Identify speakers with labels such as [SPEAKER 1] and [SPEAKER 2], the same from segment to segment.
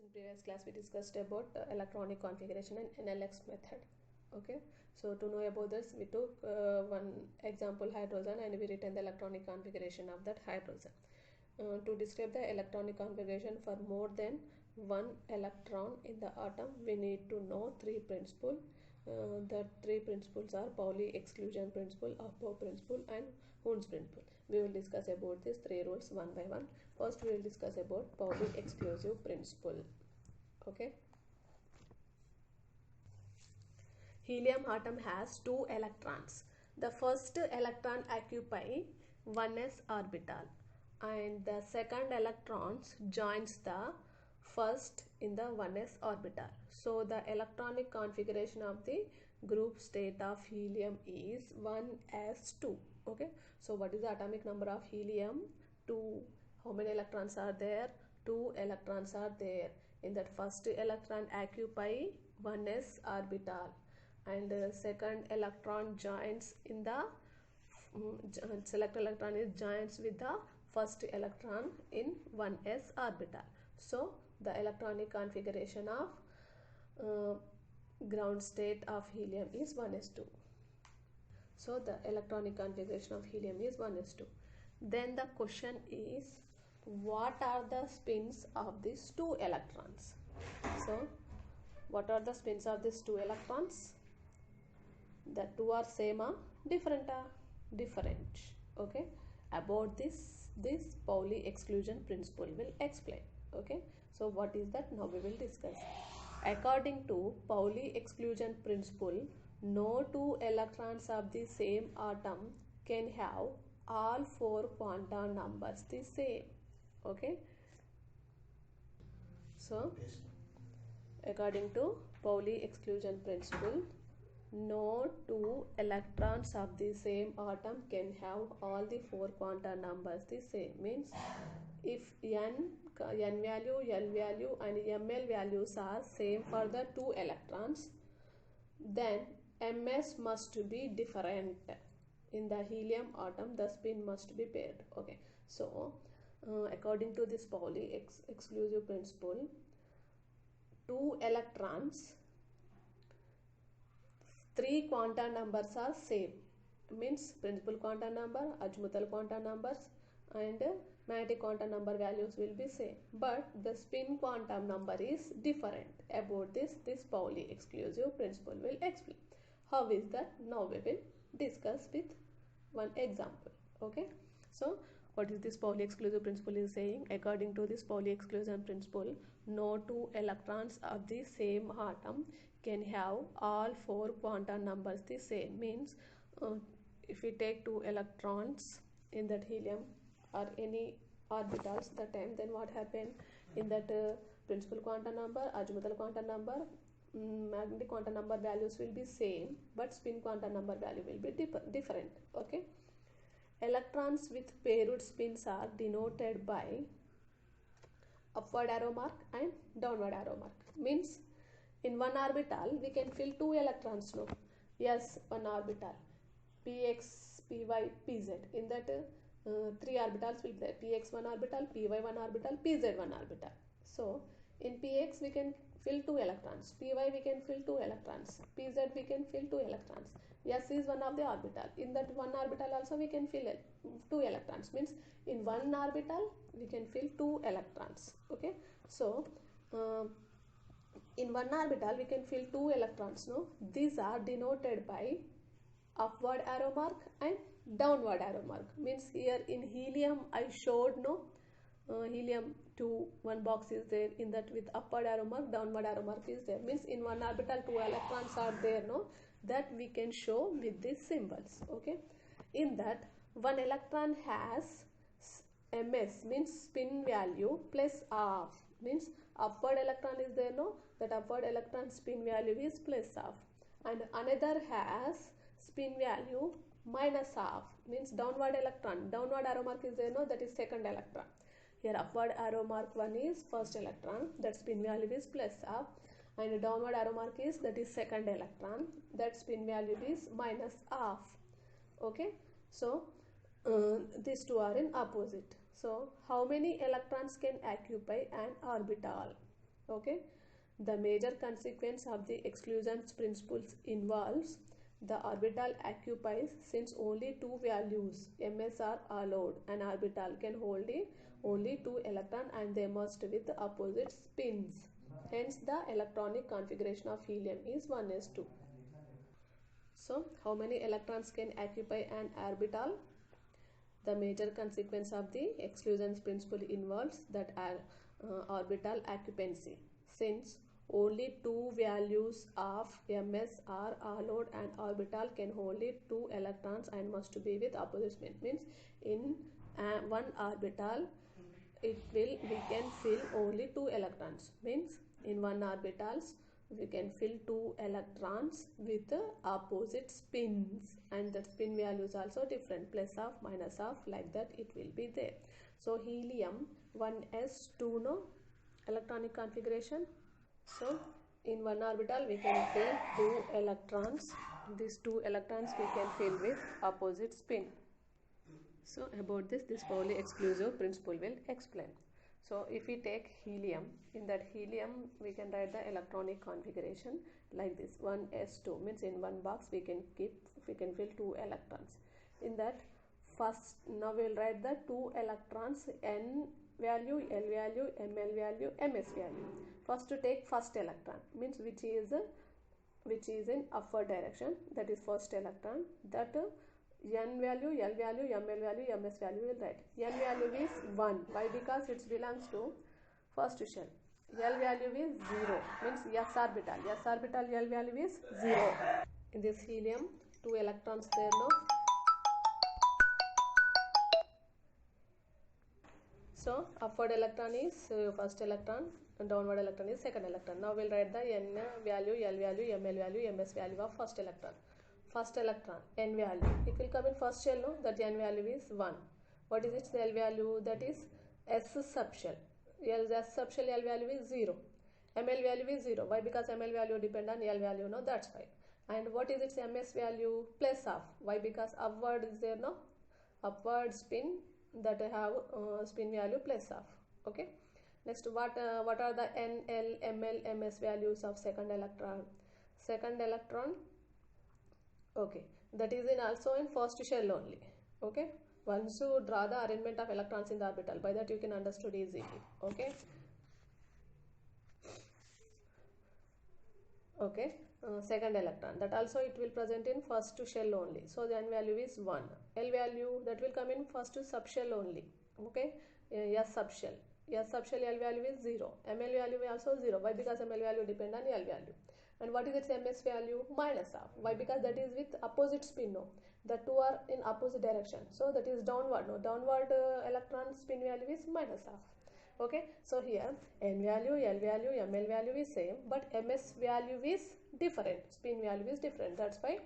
[SPEAKER 1] In previous class we discussed about electronic configuration and NLX method. Okay, so to know about this we took one example hydrogen and we written the electronic configuration of that hydrogen. To describe the electronic configuration for more than one electron in the atom, we need to know three principles. The three principles are Pauli exclusion principle, Apo principle and Hund's principle. We will discuss about these three rules one by one. First we will discuss about Pauli exclusive principle. Okay. Helium atom has two electrons. The first electron occupy 1s orbital and the second electron joins the first in the 1s orbital. So the electronic configuration of the group state of helium is 1s2. Okay, so what is the atomic number of helium? 2. How many electrons are there? 2 electrons are there. In that first electron occupy 1s orbital and second electron joins in the select electron is joins with the first electron in 1s orbital. So the electronic configuration of ground state of helium is 1s2. So the electronic configuration of helium is 1s2. Then the question is, what are the spins of these two electrons? So what are the spins of these two electrons? The two are same or different? Different. Okay, about this Pauli exclusion principle will explain. Okay, so what is that? Now we will discuss. According to Pauli exclusion principle, no two electrons of the same atom can have all four quantum numbers the same. Okay, so according to Pauli exclusion principle, no two electrons of the same atom can have all the four quantum numbers the same. Means if n value, l value and ml values are same for the two electrons, then ms must be different. In the helium atom the spin must be paired. Okay, so according to this Pauli exclusive principle, two electrons, three quantum numbers are same. Means principal quantum number, azimuthal quantum numbers and magnetic quantum number values will be same, but the spin quantum number is different. About this Pauli exclusive principle will explain. How is that? Now we will discuss with one example. Okay, so what is this Pauli exclusive principle is saying? According to this Pauli exclusion principle, no two electrons of the same atom can have all four quantum numbers the same. Means if we take two electrons in that helium or any orbitals the time, then what happened in that principal quantum number, azimuthal quantum number, magnetic quantum number values will be same, but spin quantum number value will be different. Okay, electrons with paired spins are denoted by upward arrow mark and downward arrow mark. Means in one orbital we can fill two electrons. No, yes, one orbital px, py, pz. In that three orbitals will be there: px one orbital, py one orbital, pz one orbital. So in px we can fill two electrons, py we can fill two electrons, pz we can fill two electrons. S is one of the orbital. In that one orbital also we can fill two electrons. Means in one orbital we can fill two electrons. Okay, so in one orbital we can fill two electrons. No, these are denoted by upward arrow mark and downward arrow mark. Means here in helium I showed no helium 2, one box is there, in that with upward arrow mark, downward arrow mark is there. Means in one orbital two electrons are there. No, that we can show with these symbols. Okay, in that one electron has ms, means spin value, plus half. Means upward electron is there. No, that upward electron spin value is plus half, and another has spin value minus half. Means downward electron, downward arrow mark is there. No, that is second electron. Here upward arrow mark 1 is first electron, that spin value is plus half, and downward arrow mark is that is second electron, that spin value is minus half. Okay, so these two are in opposite. So how many electrons can occupy an orbital? Okay, the major consequence of the exclusion principles involves the orbital occupies, since only two values ms are allowed, an orbital can hold only two electrons and they must with opposite spins. Hence the electronic configuration of helium is 1s2. So how many electrons can occupy an orbital? The major consequence of the exclusion principle involves that orbital occupancy, since only two values of ms are allowed and orbital can hold two electrons and must be with opposite spin. Means in one orbital we can fill only two electrons. Means in one orbitals we can fill two electrons with opposite spins, and the spin values also different, plus of, minus of, like that it will be there. So helium 1s2, no electronic configuration. So in one orbital we can fill two electrons. These two electrons we can fill with opposite spin. So about this Pauli exclusive principle will explain. So if we take helium, in that helium we can write the electronic configuration like this: 1s2, means in one box we can fill two electrons. In that first, now we will write the two electrons, n value, l value, ml value, ms value. First to take first electron, means which is in upward direction, that is first electron. That n value, l value, ml value, ms value will write. N value is 1. Why? Because it belongs to first shell. L value is 0, means s orbital. S orbital L value is 0. In this helium, two electrons there now. So upward electron is first electron and downward electron is second electron. Now we'll write the n value, l value, ml value, ms value of first electron. First electron, n value, it will come in first shell, no? That n value is 1. What is its L value? That is S subshell. S subshell L value is 0. ml value is 0. Why? Because ml value depend on L value, no? That's why. And what is its ms value? Plus of. Why? Because upward is there, no? Upward spin, that have spin value plus of. Okay. Next, what are the n, l, ml, ms values of second electron? Second electron, okay, that is in also in first shell only. Okay, once you draw the arrangement of electrons in the orbital, by that you can understood easily. Okay. Okay, second electron, that also it will present in first shell only. So the n value is 1. L value, that will come in first subshell only. Okay, S subshell. S subshell L value is 0. ml value is also 0. Why? Because ml value depend on L value. And what is its ms value? Minus of. Why? Because that is with opposite spin, no? The two are in opposite direction. So that is downward, no? Downward electron spin value is minus of. Okay, so here n value, l value, ml value is same, but ms value is different, spin value is different. That's why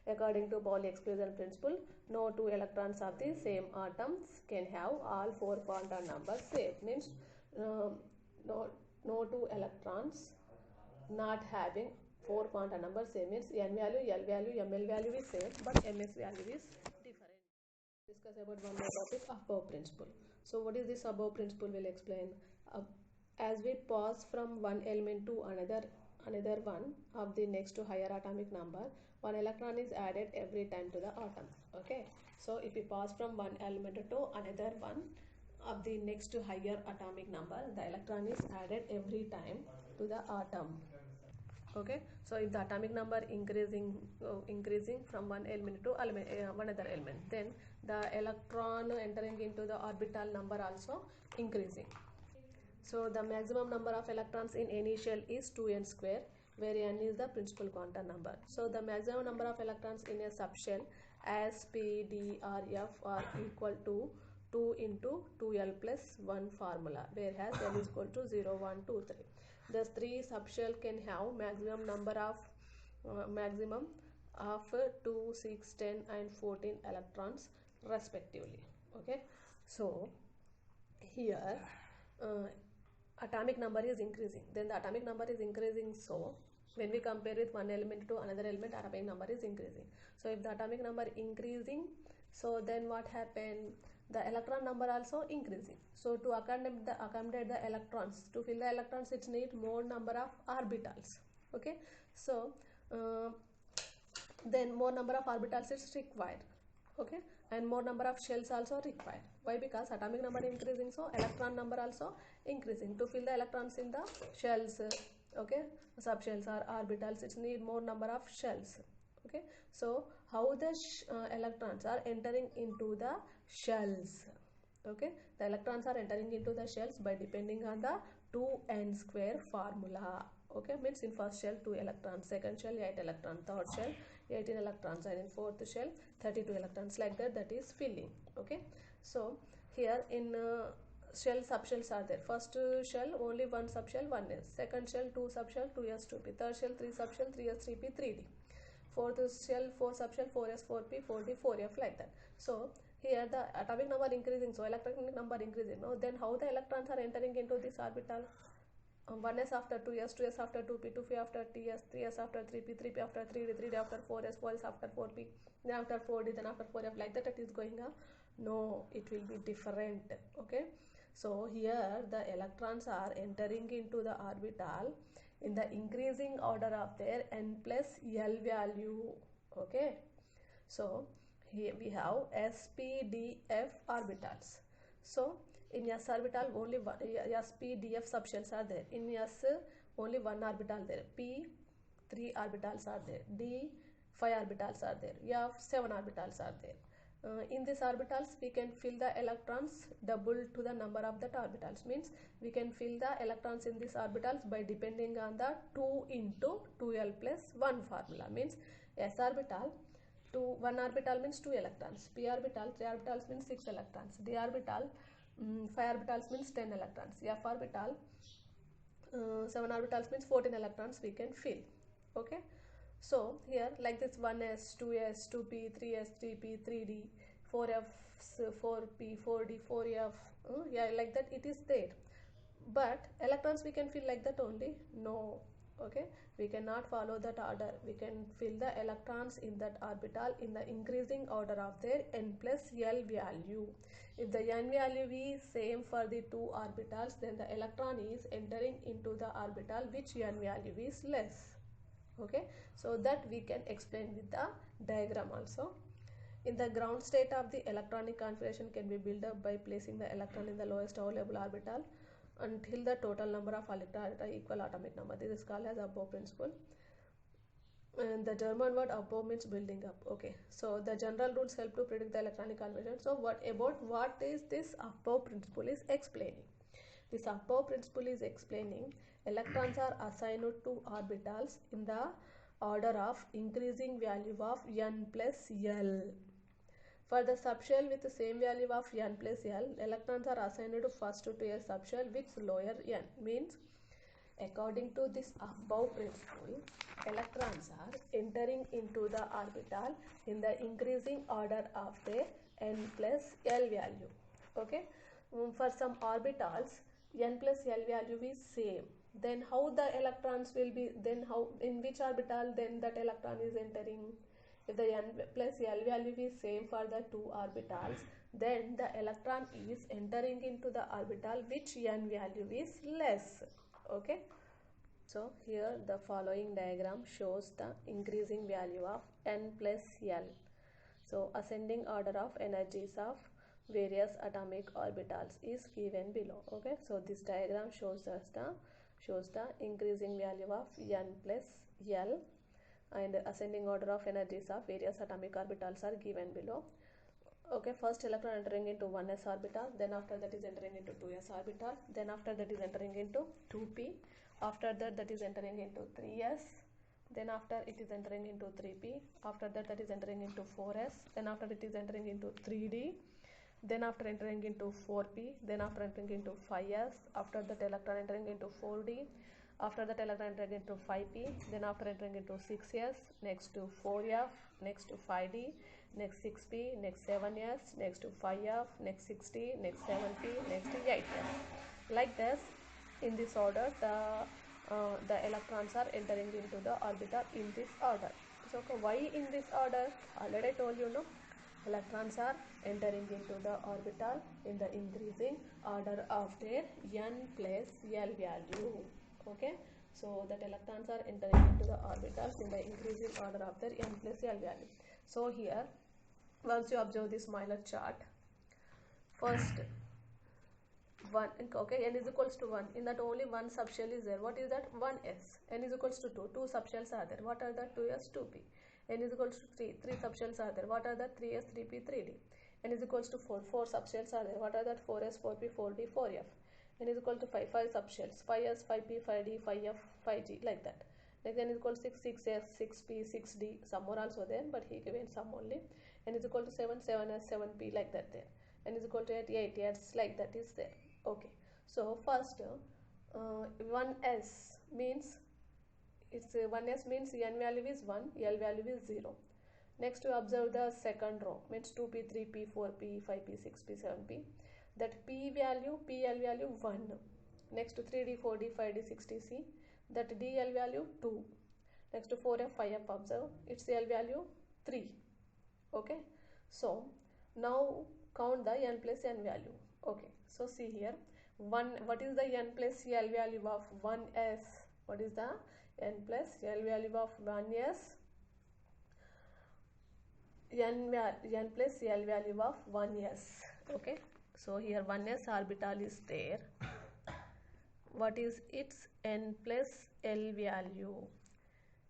[SPEAKER 1] according to Pauli exclusion principle, no two electrons of the same atoms can have all four quantum numbers same. Means no two electrons not having four quantum numbers same. Means n value, l value, ml value is same, but ms value is different. Discuss about one more topic, above principle. So what is this above principle? Will explain. As we pass from one element to another one of the next to higher atomic number, one electron is added every time to the atom. Okay, so if we pass from one element to another one of the next to higher atomic number, the electron is added every time to the atom. Okay, so if the atomic number increasing from one element to one other element, then the electron entering into the orbital number also increasing. So the maximum number of electrons in any shell is 2n square, where n is the principal quantum number. So the maximum number of electrons in a subshell as p, d or f are equal to 2 into 2l plus 1 formula, whereas l is equal to 0, 1, 2, 3. Thus three subshell can have maximum number of 2, 6, 10 and 14 electrons respectively. Okay, so here atomic number is increasing, then the atomic number is increasing. So when we compare with one element to another element, atomic number is increasing. So if the atomic number increasing, so then what happened? the electron number also increasing. So to accommodate the electrons, to fill the electrons, it need more number of orbitals. Okay, so then more number of orbitals is required. Okay, and more number of shells also required. Why? Because atomic number increasing, so electron number also increasing. To fill the electrons in the shells, okay, subshells or orbitals, it need more number of shells. Okay, so how the electrons are entering into the shells? Okay, the electrons are entering into the shells by depending on the 2n square formula. Okay, means in first shell 2 electrons, second shell 8 electrons, third shell 18 electrons, and in fourth shell 32 electrons, like that. That is filling. Okay, so here in shell, subshells are there. First shell only one subshell, 1s. Second shell 2 subshell, 2s, 2p. Third shell 3 subshell, 3s, 3p, 3d. Fourth shell 4 subshell, 4s, 4p, 4d, 4f, like that. So here the atomic number increasing, so electronic number increasing. No, then how the electrons are entering into this orbital? 1s after 2s, 2s after 2p, 2p after ts, 3s after 3p, 3p after 3d, 3d after 4s, 4s after 4p, then after 4d, then after 4f, like that. It is going on. No, it will be different. Okay, so here the electrons are entering into the orbital in the increasing order of their n plus l value. Okay, so here we have s, p, d, f orbitals. So in s orbital only one, s, p, d, f subshells are there. In s only one orbital there. P 3 orbitals are there. D 5 orbitals are there. F 7 orbitals are there. In these orbitals we can fill the electrons double to the number of that orbitals. Means we can fill the electrons in these orbitals by depending on the 2 into 2l plus 1 formula. Means s orbital, 1 orbital means 2 electrons, p orbital 3 orbitals means 6 electrons, d orbital 5 orbitals means 10 electrons, f orbital 7 orbitals means 14 electrons we can fill. Okay, so here like this 1s, 2s, 2p, 3s, 3p, 3d, 4f, 4p, 4d, 4f, yeah, like that it is there. But electrons we can fill like that only? No. Okay, we cannot follow that order. We can fill the electrons in that orbital in the increasing order of their n plus l value. If the n value is same for the two orbitals, then the electron is entering into the orbital which n value is less. Okay, so that we can explain with the diagram also. In the ground state of the electronic configuration can be built up by placing the electron in the lowest available orbital until the total number of electrons are equal atomic number. This is called as above principle. And the German word above means building up. Okay, so the general rules help to predict the electronic configuration. So what is this above principle is explaining? This above principle is explaining electrons are assigned to orbitals in the order of increasing value of n plus l. For the subshell with the same value of n plus l, electrons are assigned to first to a subshell with lower n. Means according to this above principle, electrons are entering into the orbital in the increasing order of their n plus l value. Okay, for some orbitals n plus l value is same. Then how the electrons will be? Then how, in which orbital then that electron is entering? If the n plus l value is same for the two orbitals, then the electron is entering into the orbital which n value is less. Okay, so here the following diagram shows the increasing value of n plus l. So ascending order of energies of various atomic orbitals is given below. Okay, so this diagram shows us the increasing value of n plus l, and ascending order of energies of various atomic orbitals are given below. Okay, first electron entering into 1s orbital, then after that is entering into 2s orbital, then after that is entering into 2p, after that is entering into 3s, then after it is entering into 3p, after that is entering into 4s, then after it is entering into 3d, then after entering into 4p, then after entering into 5s, after that electron entering into 4d, after that electron entering into 5p, then after entering into 6s, next to 4f, next to 5d, next 6p, next 7s, next to 5f, next 6d, next 7p, next 8f. Like this, in this order, the electrons are entering into the orbital in this order. So why in this order? Already I told you, no? Electrons are entering into the orbital in the increasing order of their n plus L value. Okay, so that electrons are entering into the orbitals in the increasing order of their n plus L value. So here, once you observe this Euler chart, first 1, okay, n is equals to 1, in that only one subshell is there. What is that? 1s. N is equals to 2, 2 subshells are there. What are the? 2s, 2p. N is equals to 3, 3 subshells are there. What are the? 3s, 3p, 3d. N is equals to 4, 4 subshells are there. What are that? 4s, 4p, 4d, 4f. N is equal to 5, 5 subshells. 5s, 5p, 5d, 5f, 5g, like that. Next, n is equal to 6, 6s, 6p, 6d. Some more also there, but he given some only. N is equal to 7, 7s, 7p, like that there. N is equal to 8, 8, 8s, like that is there. Okay, so first 1s means it's 1s means n value is 1, L value is 0. Next you observe the second row, means 2p, 3p, 4p, 5p, 6p, 7p. That p value, pl value 1. Next to 3d, 4d, 5d, 6d, c. That dl value 2. Next to 4f, 5f observe, its L value 3. Okay, so now count the n plus n value. Okay, so see here, 1, what is the n plus L value of 1s? What is the n plus L value of 1s? N plus L value of 1s. Okay, so here 1s orbital is there. What is its n plus L value?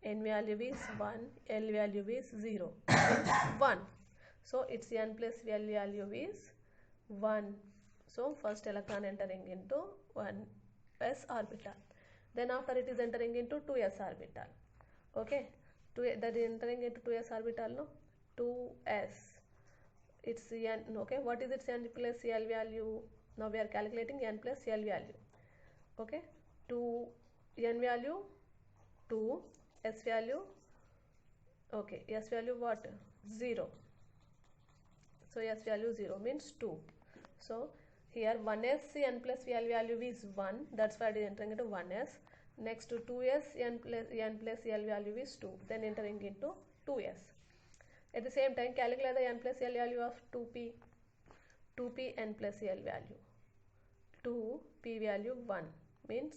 [SPEAKER 1] N value is 1, L value is 0. 1. So its n plus L value is 1. So first electron entering into 1s orbital. Then after it is entering into 2s orbital. Okay, that is entering into 2s orbital, no? 2s. It's n. Okay, what is its n plus L value? Now we are calculating n plus L value. Okay, 2 n value 2, s value, okay, s value what? 0. So s value 0 means 2. So here 1s n plus L value is 1, that's why it is entering into 1s. Next to 2s n plus L value is 2, then entering into 2s. At the same time, calculate the n plus L value of 2p. 2p n plus L value. 2 p value 1 means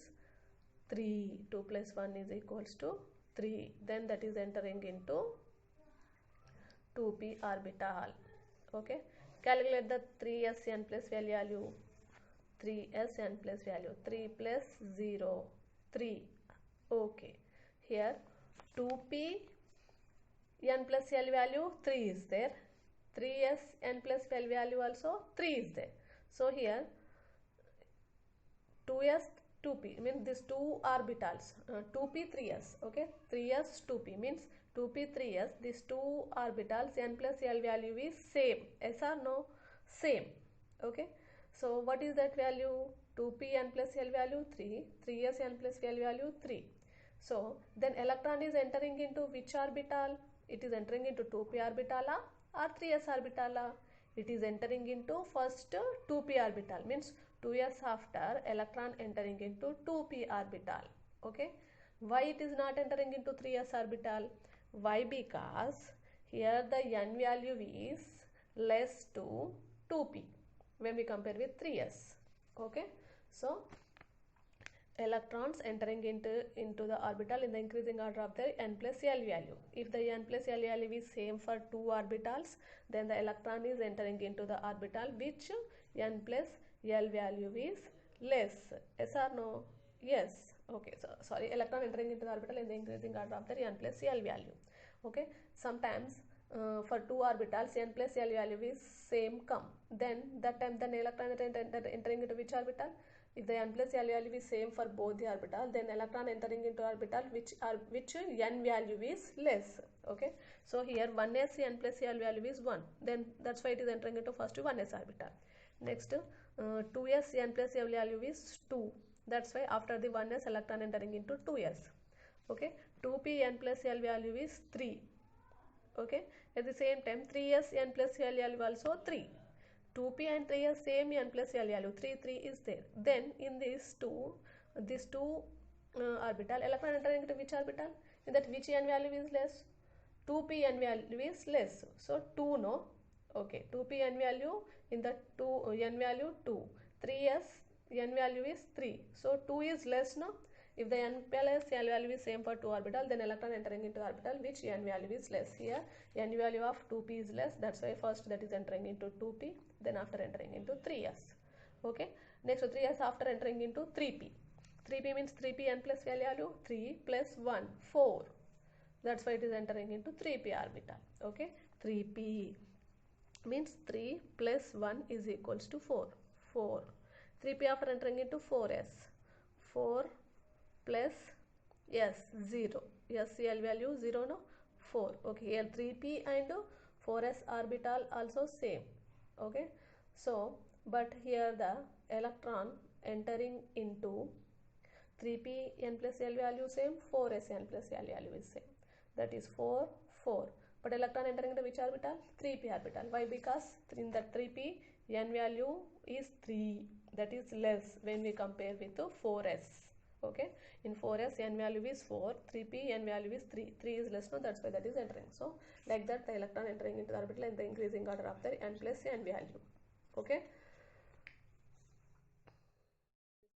[SPEAKER 1] 3. 2 plus 1 is equals to 3. Then that is entering into 2p orbital. Okay, calculate the 3s n plus value. 3s n plus value. 3 plus 0, 3. Okay, here 2p n plus L value 3 is there. 3s n plus L value also 3 is there. So here 2s 2p means these two orbitals, 2p 3s. Okay, 3s 2p means 2p 3s, these two orbitals n plus L value is same. Yes or no? Same. Okay, so what is that value? 2p n plus L value 3, 3s n plus L value 3. So then electron is entering into which orbital? It is entering into 2p orbital or 3s orbital? It is entering into first 2p orbital, means 2s after electron entering into 2p orbital. Okay, why it is not entering into 3s orbital? Why? Because here the n value is less to 2p when we compare with 3s. Okay, so electrons entering into the orbital in the increasing order of their n plus L value. If the n plus L value is same for two orbitals, then the electron is entering into the orbital which n plus L value is less. Yes or no? Yes. Okay, so sorry, electron entering into the orbital in the increasing order of their n plus L value. Okay, sometimes for two orbitals n plus L value is same come, then that time the electron entering into which orbital? If the n plus L value is same for both the orbital, then electron entering into orbital which n value is less. Okay, so here 1s n plus L value is 1, then that's why it is entering into first 1s orbital. Next 2s n plus L value is 2, that's why after the 1s electron entering into 2s. Okay, 2p n plus L value is 3. Okay, at the same time 3s n plus L value also 3. 2p and 3s same n plus L value, 3 is there. Then in these two orbital, electron entering into which orbital? In that which n value is less? 2p n value is less. So 2 no, Okay, 2p n value, in the 2 n value 2, 3s n value is 3, so 2 is less, no? If the n plus n value is same for 2 orbital, then electron entering into orbital which n value is less. Here n value of 2p is less, that's why first that is entering into 2p, then after entering into 3s. Okay, next 3s after entering into 3p. 3p means 3p n plus value, 3 plus 1 4, that's why it is entering into 3p orbital. Okay, 3p means 3 plus 1 is equals to 4. 4. 3p after entering into 4s. 4 plus s 0. S L value 0, no? 4. Okay, here 3p and 4s orbital also same. Okay, so but here the electron entering into 3p n plus L value same, 4s n plus L value is same. That is 4, 4. But electron entering into which orbital? 3p orbital. Why? Because in the 3p n value is 3. That is less when we compare with 4s. Okay, in 4s n value is 4, 3p n value is 3. 3 is less, no? That's why that is entering. So like that the electron entering into the orbital in the increasing order of the n plus n value. Okay.